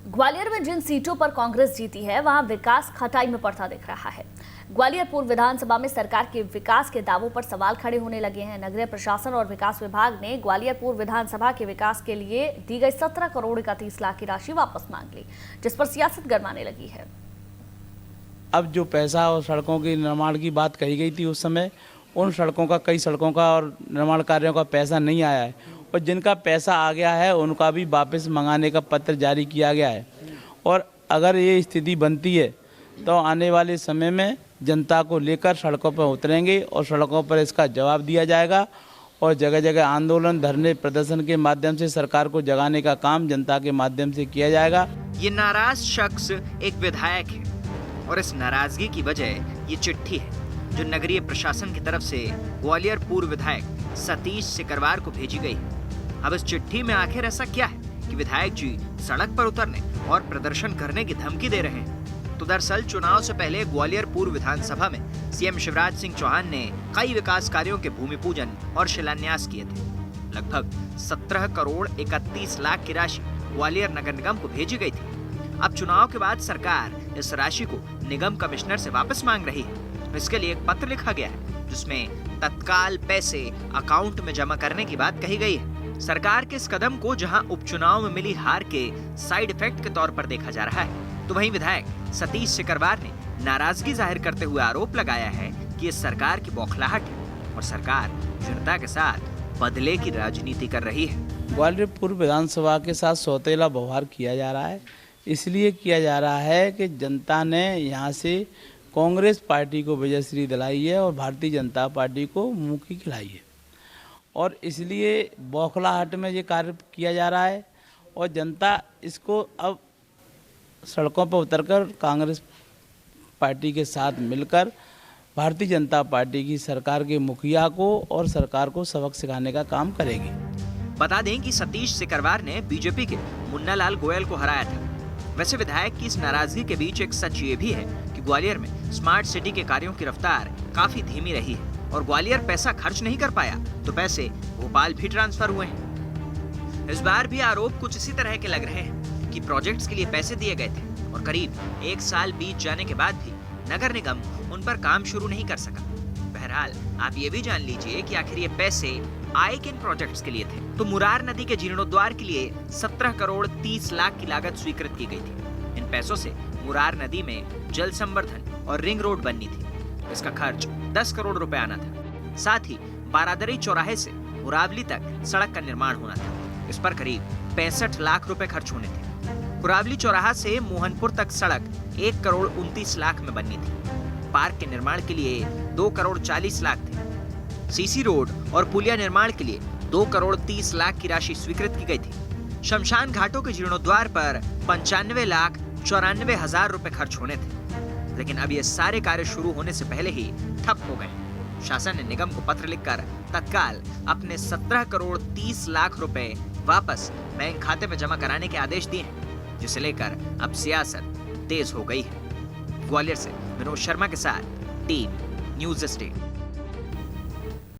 ग्वालियर में जिन सीटों पर कांग्रेस जीती है वहां विकास खटाई में पड़ता दिख रहा है। ग्वालियर पूर्व विधानसभा में सरकार के विकास के दावों पर सवाल खड़े होने लगे हैं। नगरीय प्रशासन और विकास विभाग ने ग्वालियर पूर्व विधानसभा के विकास के लिए दी गई 17 करोड़ 31 लाख की राशि वापस मांग ली, जिस पर सियासत गरमाने लगी है। अब जो पैसा और सड़कों के निर्माण की बात कही गई थी उस समय, उन सड़कों का कई सड़कों का और निर्माण कार्यों का पैसा नहीं आया है और जिनका पैसा आ गया है उनका भी वापस मंगाने का पत्र जारी किया गया है। और अगर ये स्थिति बनती है तो आने वाले समय में जनता को लेकर सड़कों पर उतरेंगे और सड़कों पर इसका जवाब दिया जाएगा और जगह जगह आंदोलन, धरने, प्रदर्शन के माध्यम से सरकार को जगाने का काम जनता के माध्यम से किया जाएगा। ये नाराज शख्स एक विधायक है और इस नाराजगी की वजह ये चिट्ठी है जो नगरीय प्रशासन की तरफ से ग्वालियर पूर्व विधायक सतीश सिकरवार को भेजी गई। अब इस चिट्ठी में आखिर ऐसा क्या है कि विधायक जी सड़क पर उतरने और प्रदर्शन करने की धमकी दे रहे हैं? तो दरअसल चुनाव से पहले ग्वालियर पूर्व विधानसभा में सीएम शिवराज सिंह चौहान ने कई विकास कार्यों के भूमि पूजन और शिलान्यास किए थे। लगभग 17 करोड़ 31 लाख की राशि ग्वालियर नगर निगम को भेजी गई थी। अब चुनाव के बाद सरकार इस राशि को निगम कमिश्नर से वापस मांग रही है। इसके लिए एक पत्र लिखा गया है जिसमें तत्काल पैसे अकाउंट में जमा करने की बात कही गई है। सरकार के इस कदम को जहां उपचुनाव में मिली हार के साइड इफेक्ट के तौर पर देखा जा रहा है, तो वहीं विधायक सतीश सिकरवार ने नाराजगी जाहिर करते हुए आरोप लगाया है कि ये सरकार की बौखलाहट है और सरकार जनता के साथ बदले की राजनीति कर रही है। ग्वालियर पूर्व विधानसभा के साथ सौतेला व्यवहार किया जा रहा है। इसलिए किया जा रहा है कि जनता ने यहाँ से कांग्रेस पार्टी को विजयश्री दिलाई है और भारतीय जनता पार्टी को मुँह की खिलाई है और इसलिए बौखलाहट में ये कार्य किया जा रहा है और जनता इसको अब सड़कों पर उतरकर कांग्रेस पार्टी के साथ मिलकर भारतीय जनता पार्टी की सरकार के मुखिया को और सरकार को सबक सिखाने का काम करेगी। बता दें कि सतीश सिकरवार ने बीजेपी के मुन्ना लाल गोयल को हराया था। वैसे विधायक की इस नाराजगी के बीच एक सच ये भी है कि ग्वालियर में स्मार्ट सिटी के कार्यों की रफ्तार काफी धीमी रही है और ग्वालियर पैसा खर्च नहीं कर पाया तो पैसे भोपाल भी ट्रांसफर हुए हैं। इस बार भी आरोप कुछ इसी तरह के लग रहे हैं कि प्रोजेक्ट्स के लिए पैसे दिए गए थे और करीब 1 साल बीत जाने के बाद भी नगर निगम उन पर काम शुरू नहीं कर सका। बहरहाल आप ये भी जान लीजिए कि आखिर ये पैसे आए किन प्रोजेक्ट्स के लिए थे। तो मुरार नदी के जीर्णोद्वार के लिए 17 करोड़ 30 लाख की लागत स्वीकृत की गई थी। इन पैसों से मुरार नदी में जल संवर्धन और रिंग रोड बननी थी। इसका खर्च 10 करोड़ रुपए आना था। साथ ही बारादरी चौराहे से मुरावली तक सड़क का निर्माण होना था। इस पर करीब 65 लाख रुपए खर्च होने थे। मुरावली चौराहा से मोहनपुर तक सड़क 1 करोड़ 29 लाख में बननी थी। पार्क के निर्माण के लिए 2 करोड़ 40 लाख थे। सीसी रोड और पुलिया निर्माण के लिए 2 करोड़ 30 लाख की राशि स्वीकृत की गई थी। शमशान घाटों के जीर्णोद्वार पर 95 लाख 94 हजार रुपए खर्च होने थे, लेकिन अब ये सारे कार्य शुरू होने से पहले ही ठप हो गए। शासन ने निगम को पत्र लिखकर तत्काल अपने 17 करोड़ 30 लाख रुपए वापस बैंक खाते में जमा कराने के आदेश दिए हैं, जिसे लेकर अब सियासत तेज हो गई है। ग्वालियर से विनोद शर्मा के साथ टीम न्यूज़ स्टेट।